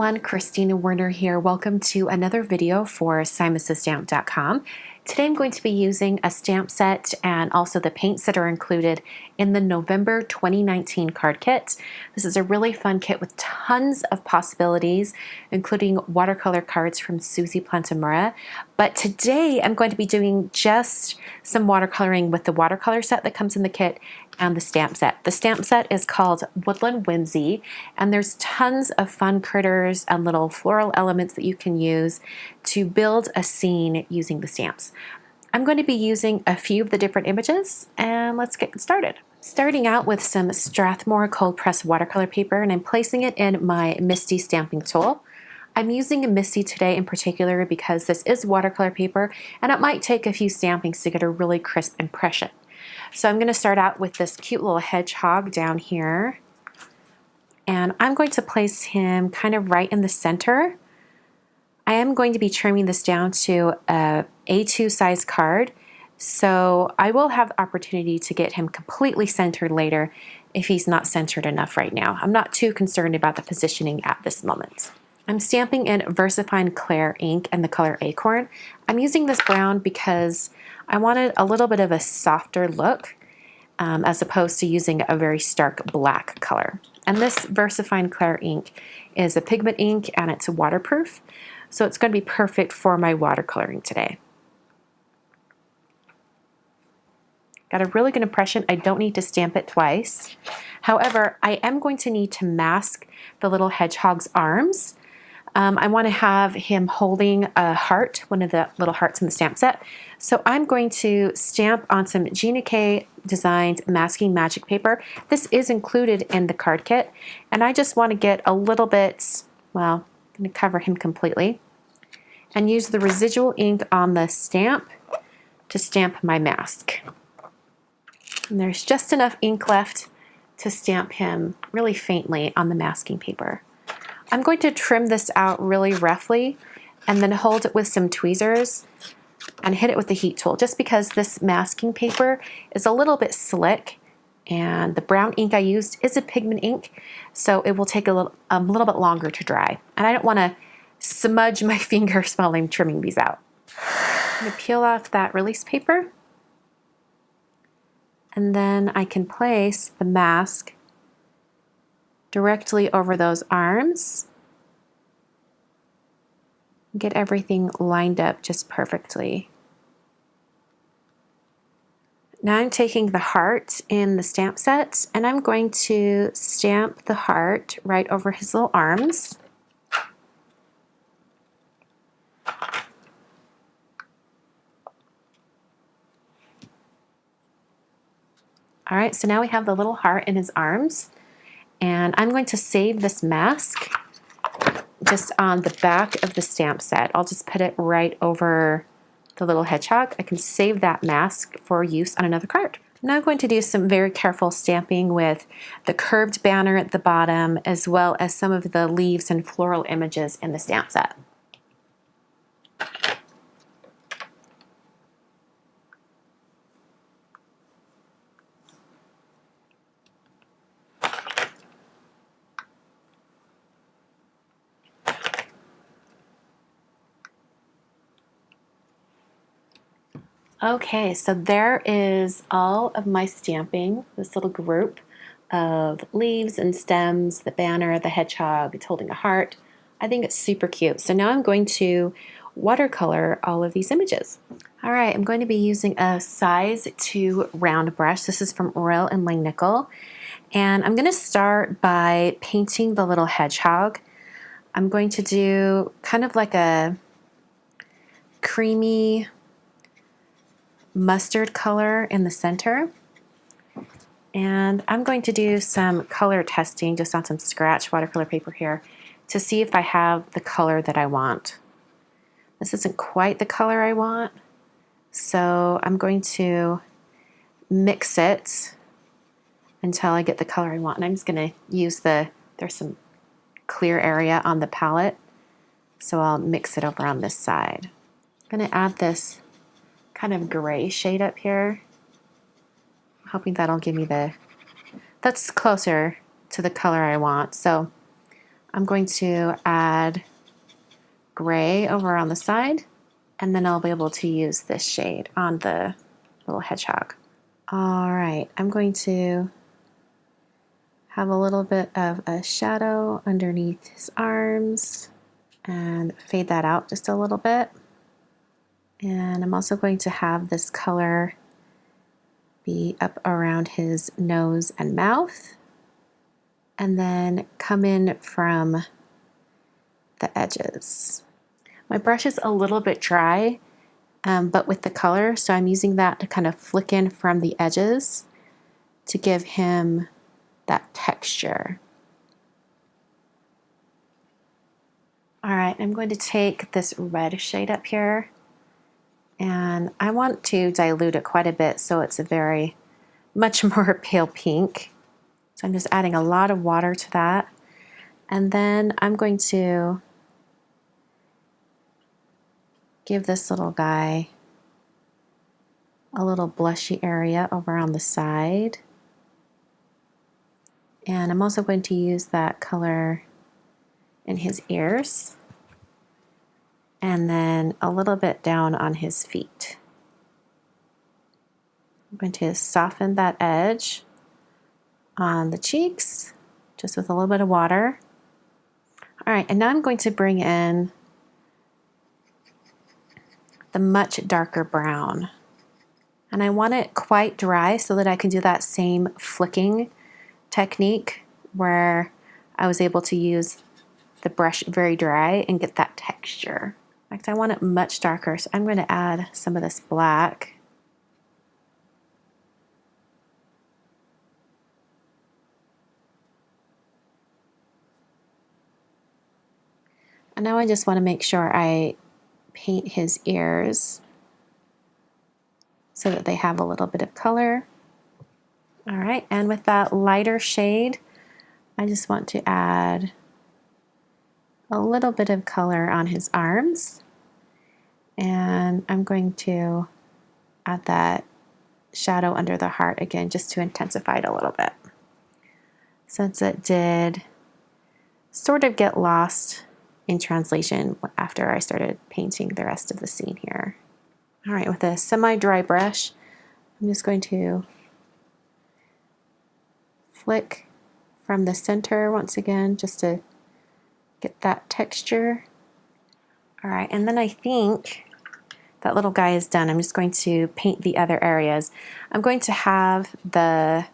everyone, Kristina Werner here. Welcome to another video for SimonsStamp.com. Today I'm going to be using a stamp set and also the paints that are included in the November 2019 card kit. This is a really fun kit with tons of possibilities, including watercolor cards from Susie Plantamura. But today I'm going to be doing just some watercoloring with the watercolor set that comes in the kit and the stamp set. The stamp set is called Woodland Whimsy, and there's tons of fun critters and little floral elements that you can use to build a scene using the stamps. I'm going to be using a few of the different images, and let's get started. Starting out with some Strathmore cold press watercolor paper, and I'm placing it in my MISTI stamping tool. I'm using a MISTI today in particular because this is watercolor paper, and it might take a few stampings to get a really crisp impression. So I'm going to start out with this cute little hedgehog down here, and I'm going to place him kind of right in the center. I am going to be trimming this down to a A2 size card, so I will have the opportunity to get him completely centered later if he's not centered enough right now. I'm not too concerned about the positioning at this moment. I'm stamping in VersaFine Clair ink and the color ACORN. I'm using this brown because I wanted a little bit of a softer look as opposed to using a very stark black color. And this VersaFine Clair ink is a pigment ink and it's waterproof, so it's going to be perfect for my watercoloring today. Got a really good impression. I don't need to stamp it twice. However, I am going to need to mask the little hedgehog's arms. I want to have him holding a heart, one of the little hearts in the stamp set. So I'm going to stamp on some Gina designed masking magic paper. This is included in the card kit, and I just want to get a little bit, well, I'm going to cover him completely and use the residual ink on the stamp to stamp my mask. And there's just enough ink left to stamp him really faintly on the masking paper. I'm going to trim this out really roughly and then hold it with some tweezers and hit it with the heat tool, just because this masking paper is a little bit slick and the brown ink I used is a pigment ink, so it will take a little bit longer to dry. And I don't want to smudge my fingers while I'm trimming these out. I'm going to peel off that release paper, and then I can place the mask directly over those arms. Get everything lined up just perfectly. Now I'm taking the heart in the stamp set, and I'm going to stamp the heart right over his little arms. All right, so now we have the little heart in his arms. And I'm going to save this mask just on the back of the stamp set. I'll just put it right over the little hedgehog. I can save that mask for use on another card. Now I'm going to do some very careful stamping with the curved banner at the bottom, as well as some of the leaves and floral images in the stamp set. Okay, so there is all of my stamping, this little group of leaves and stems, the banner, the hedgehog, it's holding a heart. I think it's super cute. So now I'm going to watercolor all of these images. All right, I'm going to be using a size 2 round brush. This is from Oil and Langnickel. And I'm going to start by painting the little hedgehog. I'm going to do kind of like a creamy mustard color in the center, and I'm going to do some color testing just on some scratch watercolor paper here to see if I have the color that I want. This isn't quite the color I want, so I'm going to mix it until I get the color I want. And I'm just going to use there's some clear area on the palette, so I'll mix it over on this side. I'm going to add this kind of gray shade up here. I'm hoping that'll give me that's closer to the color I want. So I'm going to add gray over on the side, and then I'll be able to use this shade on the little hedgehog. All right, I'm going to have a little bit of a shadow underneath his arms and fade that out just a little bit. And I'm also going to have this color be up around his nose and mouth, and then come in from the edges. My brush is a little bit dry, but with the color, so I'm using that to kind of flick in from the edges to give him that texture. All right, I'm going to take this red shade up here, and I want to dilute it quite a bit so it's a very much more pale pink. So I'm just adding a lot of water to that, and then I'm going to give this little guy a little blushy area over on the side. And I'm also going to use that color in his ears, and then a little bit down on his feet. I'm going to soften that edge on the cheeks, just with a little bit of water. All right, and now I'm going to bring in the much darker brown. And I want it quite dry so that I can do that same flicking technique where I was able to use the brush very dry and get that texture. In fact, I want it much darker, so I'm going to add some of this black. And now I just want to make sure I paint his ears so that they have a little bit of color. All right, and with that lighter shade, I just want to add a little bit of color on his arms. And I'm going to add that shadow under the heart again, just to intensify it a little bit, since it did sort of get lost in translation after I started painting the rest of the scene here. All right, with a semi-dry brush, I'm just going to flick from the center once again, just to get that texture. All right, and then I think that little guy is done. I'm just going to paint the other areas. I'm going to have the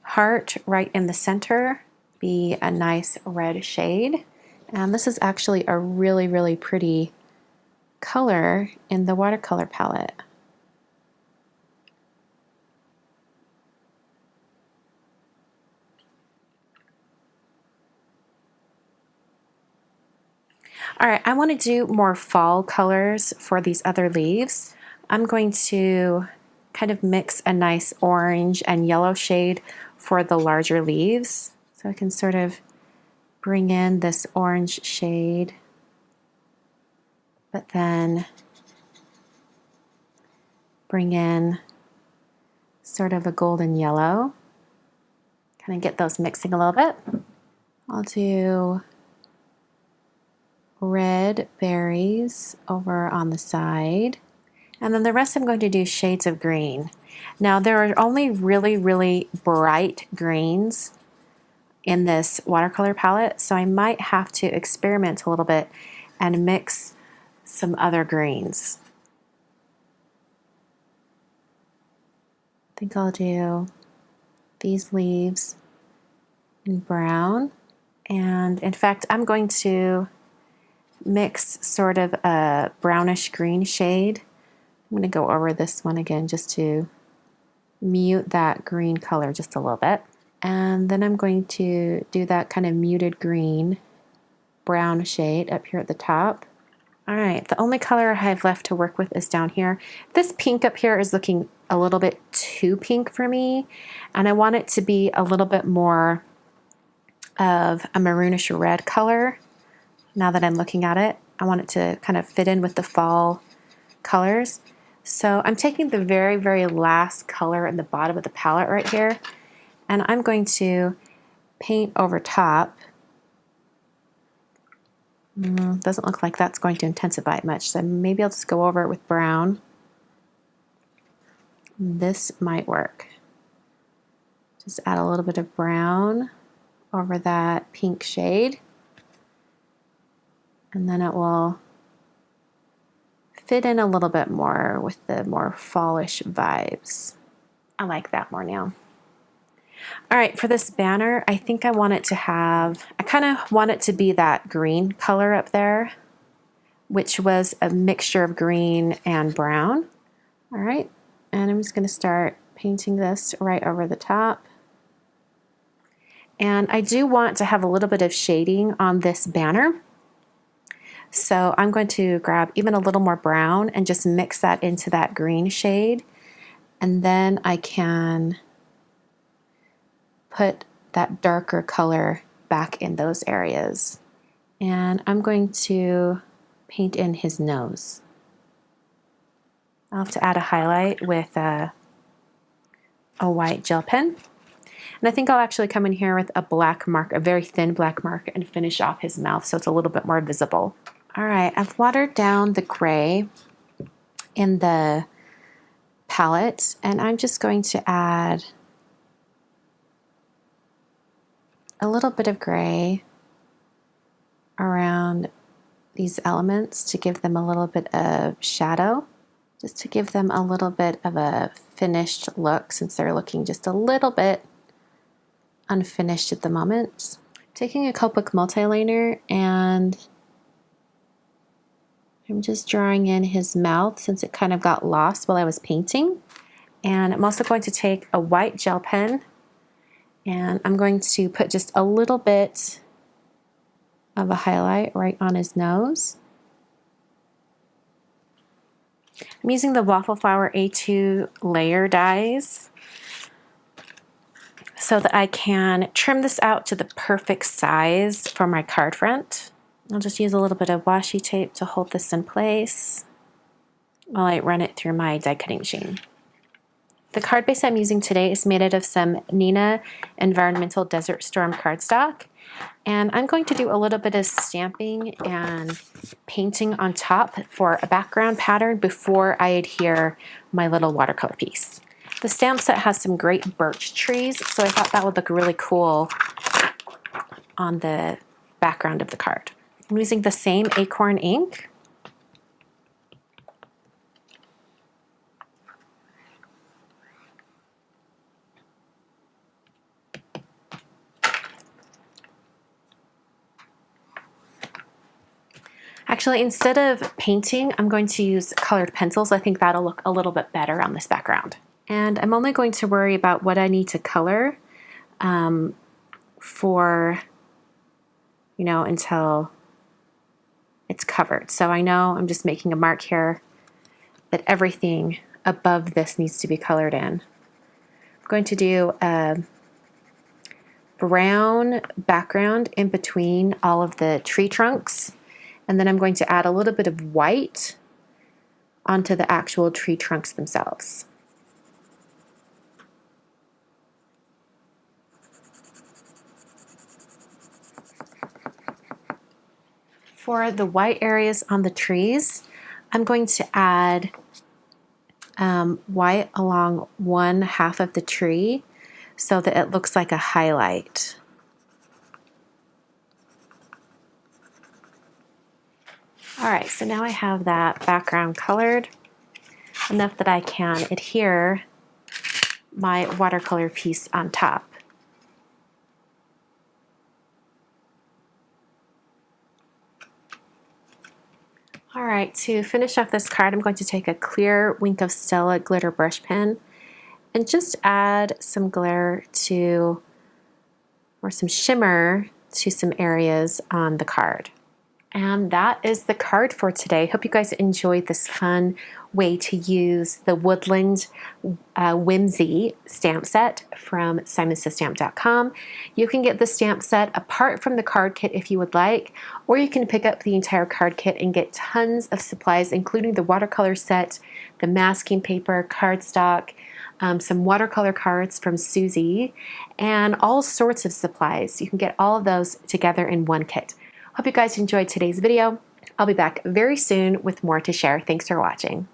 heart right in the center be a nice red shade. And this is actually a really, really pretty color in the watercolor palette. All right, I want to do more fall colors for these other leaves. I'm going to kind of mix a nice orange and yellow shade for the larger leaves. So I can sort of bring in this orange shade, but then bring in sort of a golden yellow. Kind of get those mixing a little bit. I'll do red berries over on the side. And then the rest I'm going to do shades of green. Now there are only really, really bright greens in this watercolor palette, so I might have to experiment a little bit and mix some other greens. I think I'll do these leaves in brown. And in fact, I'm going to mix sort of a brownish green shade. I'm going to go over this one again just to mute that green color just a little bit. And then I'm going to do that kind of muted green brown shade up here at the top. All right, the only color I have left to work with is down here. This pink up here is looking a little bit too pink for me, and I want it to be a little bit more of a maroonish red color. Now that I'm looking at it, I want it to kind of fit in with the fall colors. So I'm taking the very, very last color in the bottom of the palette right here, and I'm going to paint over top Doesn't look like that's going to intensify it much, so maybe I'll just go over it with brown. This might work. Just add a little bit of brown over that pink shade, and then it will fit in a little bit more with the more fallish vibes. I like that more now. All right, for this banner, I think I want it to have, I kind of want it to be that green color up there, which was a mixture of green and brown. All right, and I'm just going to start painting this right over the top. And I do want to have a little bit of shading on this banner. So I'm going to grab even a little more brown and just mix that into that green shade. And then I can put that darker color back in those areas. And I'm going to paint in his nose. I'll have to add a highlight with a white gel pen. And I think I'll actually come in here with a black mark, a very thin black mark, and finish off his mouth so it's a little bit more visible. All right, I've watered down the gray in the palette, and I'm just going to add a little bit of gray around these elements to give them a little bit of shadow, just to give them a little bit of a finished look since they're looking just a little bit unfinished at the moment. Taking a Copic multiliner, and I'm just drawing in his mouth since it kind of got lost while I was painting. And I'm also going to take a white gel pen, and I'm going to put just a little bit of a highlight right on his nose. I'm using the Waffle Flower A2 layer dies so that I can trim this out to the perfect size for my card front. I'll just use a little bit of washi tape to hold this in place while I run it through my die cutting machine. The card base I'm using today is made out of some Nina Environmental Desert Storm cardstock, and I'm going to do a little bit of stamping and painting on top for a background pattern before I adhere my little watercolor piece. The stamp set has some great birch trees, so I thought that would look really cool on the background of the card. I'm using the same ACORN ink. Actually, instead of painting, I'm going to use colored pencils. I think that'll look a little bit better on this background. And I'm only going to worry about what I need to color for, until it's covered. So I know I'm just making a mark here that everything above this needs to be colored in. I'm going to do a brown background in between all of the tree trunks, and then I'm going to add a little bit of white onto the actual tree trunks themselves. For the white areas on the trees, I'm going to add white along one half of the tree so that it looks like a highlight. All right, so now I have that background colored enough that I can adhere my watercolor piece on top. All right, to finish off this card, I'm going to take a clear Wink of Stella glitter brush pen and just add some glitter to, or some shimmer to some areas on the card. And that is the card for today. Hope you guys enjoyed this fun way to use the Woodland Whimsy stamp set from simonstamp.com. You can get the stamp set apart from the card kit if you would like, or you can pick up the entire card kit and get tons of supplies, including the watercolor set, the masking paper, cardstock, some watercolor cards from Susie, and all sorts of supplies. You can get all of those together in one kit. Hope you guys enjoyed today's video. I'll be back very soon with more to share. Thanks for watching.